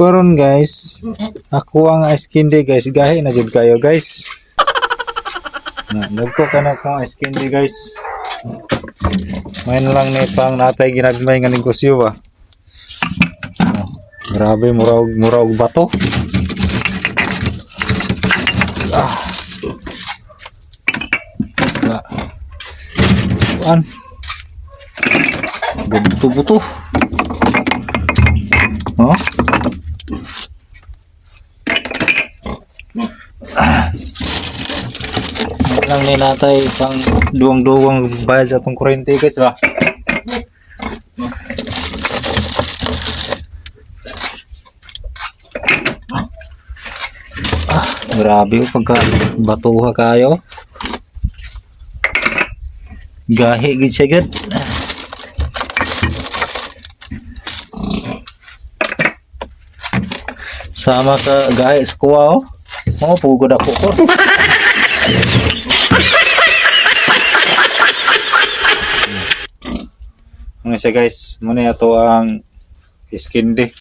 karon guys, ako ang ice candy guys, gahi na jud kayo guys. Nagko ka na kong ice candy guys. Main lang ni pang natay ginagmay nga negosyo ba. Grabe murag bato. Buto-buto. Oh. Lang ni natay pang duwang-duwang bayad sa atong kuryente guys ba. Grabe pagka batuha kayo. Gahi gid siya gid. Sama ka gahi sa kuwa oh. Oh, pugod ako ko. Ano siya guys, muna ito ang iskindi.